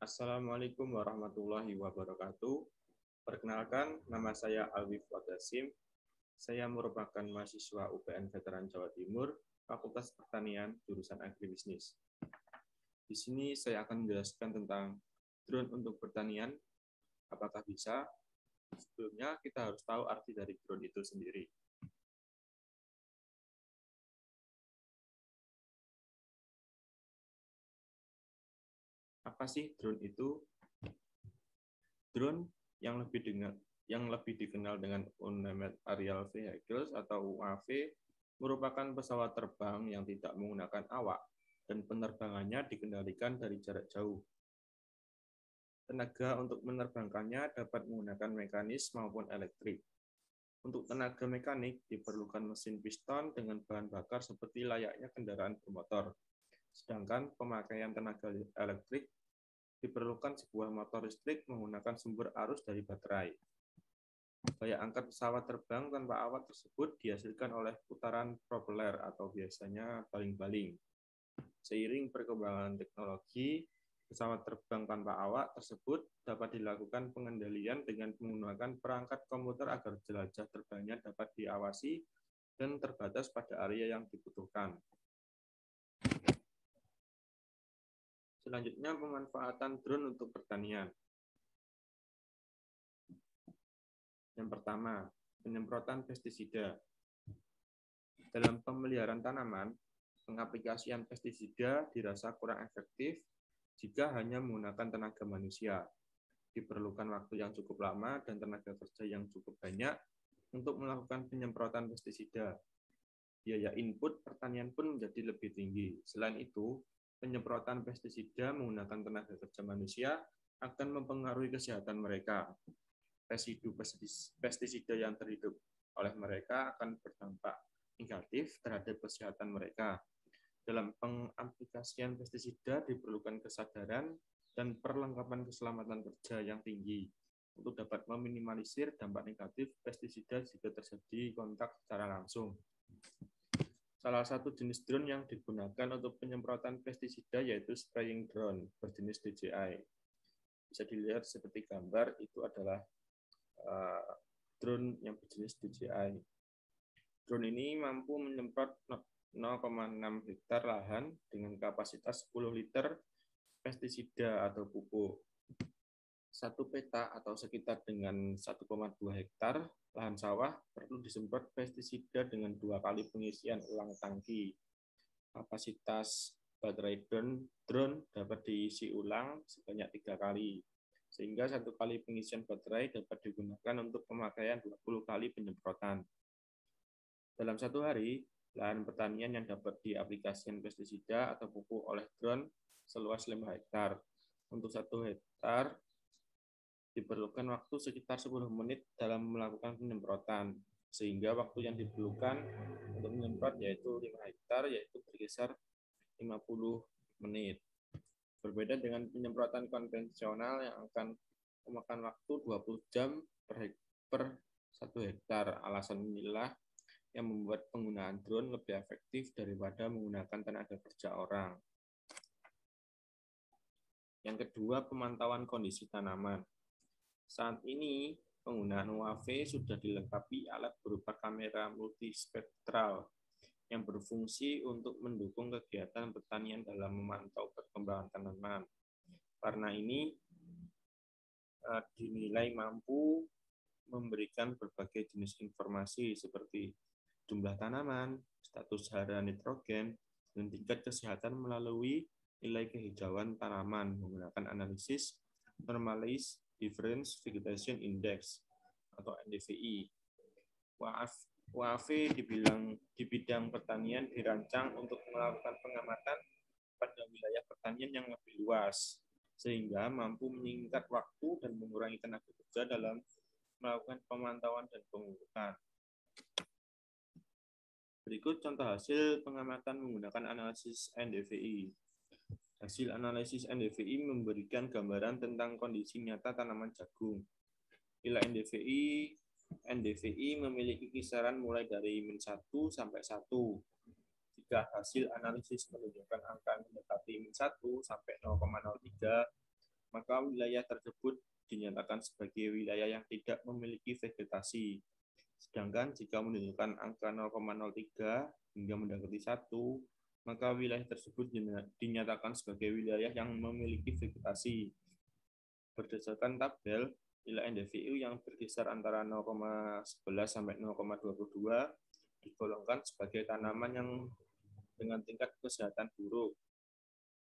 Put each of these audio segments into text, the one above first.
Assalamualaikum warahmatullahi wabarakatuh. Perkenalkan, nama saya Alwif Wadasim. Saya merupakan mahasiswa UPN Veteran Jawa Timur, Fakultas Pertanian, jurusan Agribisnis. Di sini saya akan menjelaskan tentang drone untuk pertanian. Apakah bisa? Sebelumnya kita harus tahu arti dari drone itu sendiri. Apa sih drone itu? Drone yang lebih dikenal dengan Unmanned Aerial Vehicles atau UAV merupakan pesawat terbang yang tidak menggunakan awak dan penerbangannya dikendalikan dari jarak jauh. Tenaga untuk menerbangkannya dapat menggunakan mekanis maupun elektrik. Untuk tenaga mekanik diperlukan mesin piston dengan bahan bakar seperti layaknya kendaraan bermotor. Sedangkan pemakaian tenaga elektrik diperlukan sebuah motor listrik menggunakan sumber arus dari baterai. Gaya angkat pesawat terbang tanpa awak tersebut dihasilkan oleh putaran propeller atau biasanya baling-baling. Seiring perkembangan teknologi, pesawat terbang tanpa awak tersebut dapat dilakukan pengendalian dengan menggunakan perangkat komputer agar jelajah terbangnya dapat diawasi dan terbatas pada area yang dibutuhkan. Selanjutnya, pemanfaatan drone untuk pertanian. Yang pertama, penyemprotan pestisida. Dalam pemeliharaan tanaman, pengaplikasian pestisida dirasa kurang efektif jika hanya menggunakan tenaga manusia. Diperlukan waktu yang cukup lama dan tenaga kerja yang cukup banyak untuk melakukan penyemprotan pestisida. Biaya input pertanian pun menjadi lebih tinggi. Selain itu, penyemprotan pestisida menggunakan tenaga kerja manusia akan mempengaruhi kesehatan mereka. Residu pestisida yang terhidup oleh mereka akan berdampak negatif terhadap kesehatan mereka. Dalam pengaplikasian pestisida diperlukan kesadaran dan perlengkapan keselamatan kerja yang tinggi untuk dapat meminimalisir dampak negatif pestisida jika terjadi kontak secara langsung. Salah satu jenis drone yang digunakan untuk penyemprotan pestisida yaitu spraying drone berjenis DJI. Bisa dilihat seperti gambar, itu adalah drone yang berjenis DJI. Drone ini mampu menyemprot 0,6 hektar lahan dengan kapasitas 10 liter pestisida atau pupuk. Satu peta atau sekitar dengan 1,2 hektar lahan sawah perlu disemprot pestisida dengan 2 kali pengisian ulang tangki. Kapasitas baterai drone dapat diisi ulang sebanyak 3 kali, sehingga 1 kali pengisian baterai dapat digunakan untuk pemakaian 20 kali penyemprotan. Dalam satu hari, lahan pertanian yang dapat diaplikasikan pestisida atau pupuk oleh drone seluas 5 hektar. Untuk 1 hektar diperlukan waktu sekitar 10 menit dalam melakukan penyemprotan, sehingga waktu yang diperlukan untuk menyemprot yaitu 5 hektar yaitu berkisar 50 menit. Berbeda dengan penyemprotan konvensional yang akan memakan waktu 20 jam per 1 hektar. Alasan inilah yang membuat penggunaan drone lebih efektif daripada menggunakan tenaga kerja orang. Yang kedua, pemantauan kondisi tanaman. Saat ini, penggunaan UAV sudah dilengkapi alat berupa kamera multispektral yang berfungsi untuk mendukung kegiatan pertanian dalam memantau perkembangan tanaman. Karena ini dinilai mampu memberikan berbagai jenis informasi seperti jumlah tanaman, status hara nitrogen, dan tingkat kesehatan melalui nilai kehijauan tanaman menggunakan analisis Normalized Difference Vegetation Index atau NDVI. UAV di bidang pertanian dirancang untuk melakukan pengamatan pada wilayah pertanian yang lebih luas, sehingga mampu menyingkat waktu dan mengurangi tenaga kerja dalam melakukan pemantauan dan pengukuran. Berikut contoh hasil pengamatan menggunakan analisis NDVI. Hasil analisis NDVI memberikan gambaran tentang kondisi nyata tanaman jagung. Bila NDVI memiliki kisaran mulai dari -1 sampai 1. Jika hasil analisis menunjukkan angka mendekati -1 sampai 0,03, maka wilayah tersebut dinyatakan sebagai wilayah yang tidak memiliki vegetasi. Sedangkan jika menunjukkan angka 0,03 hingga mendekati 1, maka wilayah tersebut dinyatakan sebagai wilayah yang memiliki vegetasi. Berdasarkan tabel, nilai NDVI yang berkisar antara 0,11 sampai 0,22 digolongkan sebagai tanaman yang dengan tingkat kesehatan buruk.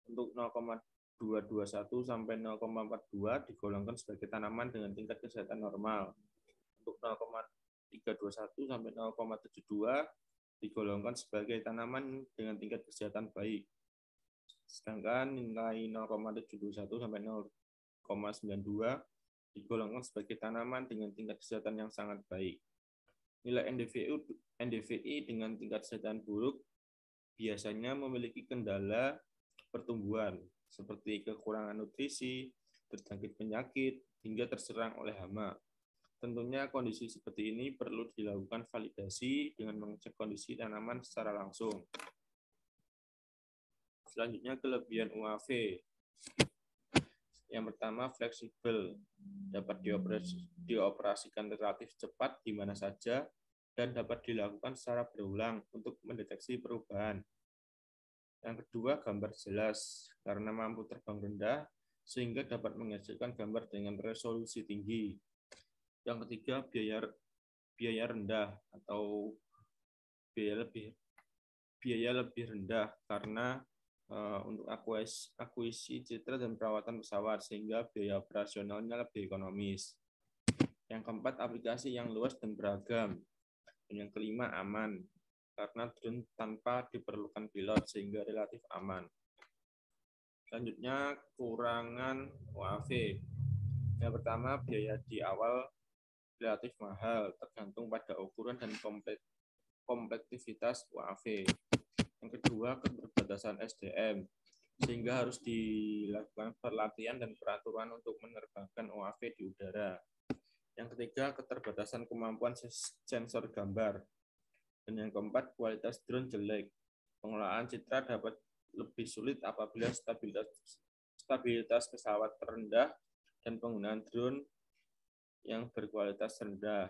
Untuk 0,221 sampai 0,42 digolongkan sebagai tanaman dengan tingkat kesehatan normal. Untuk 0,321 sampai 0,72 digolongkan sebagai tanaman dengan tingkat kesehatan baik. Sedangkan nilai 0,721 sampai 0,92 digolongkan sebagai tanaman dengan tingkat kesehatan yang sangat baik. Nilai NDVI dengan tingkat kesehatan buruk biasanya memiliki kendala pertumbuhan seperti kekurangan nutrisi, terjangkit penyakit, hingga terserang oleh hama. Tentunya kondisi seperti ini perlu dilakukan validasi dengan mengecek kondisi tanaman secara langsung. Selanjutnya kelebihan UAV. Yang pertama, fleksibel, dapat dioperasikan relatif cepat di mana saja dan dapat dilakukan secara berulang untuk mendeteksi perubahan. Yang kedua, gambar jelas, karena mampu terbang rendah sehingga dapat menghasilkan gambar dengan resolusi tinggi. Yang ketiga, biaya rendah atau biaya lebih rendah karena untuk akuisisi citra dan perawatan pesawat sehingga biaya operasionalnya lebih ekonomis. Yang keempat, aplikasi yang luas dan beragam. Dan yang kelima, aman karena drone tanpa diperlukan pilot sehingga relatif aman. Selanjutnya, kekurangan UAV. Yang pertama, biaya di awal relatif mahal tergantung pada ukuran dan kompleksitas UAV. Yang kedua, keterbatasan SDM, sehingga harus dilakukan pelatihan dan peraturan untuk menerbangkan UAV di udara. Yang ketiga, keterbatasan kemampuan sensor gambar. Dan yang keempat, kualitas drone jelek. Pengelolaan citra dapat lebih sulit apabila stabilitas pesawat rendah dan penggunaan drone yang berkualitas rendah.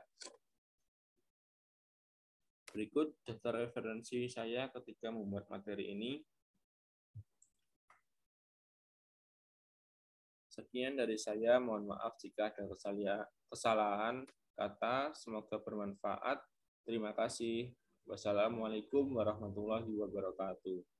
Berikut daftar referensi saya ketika membuat materi ini. Sekian dari saya, mohon maaf jika ada kesalahan kata, semoga bermanfaat. Terima kasih. Wassalamualaikum warahmatullahi wabarakatuh.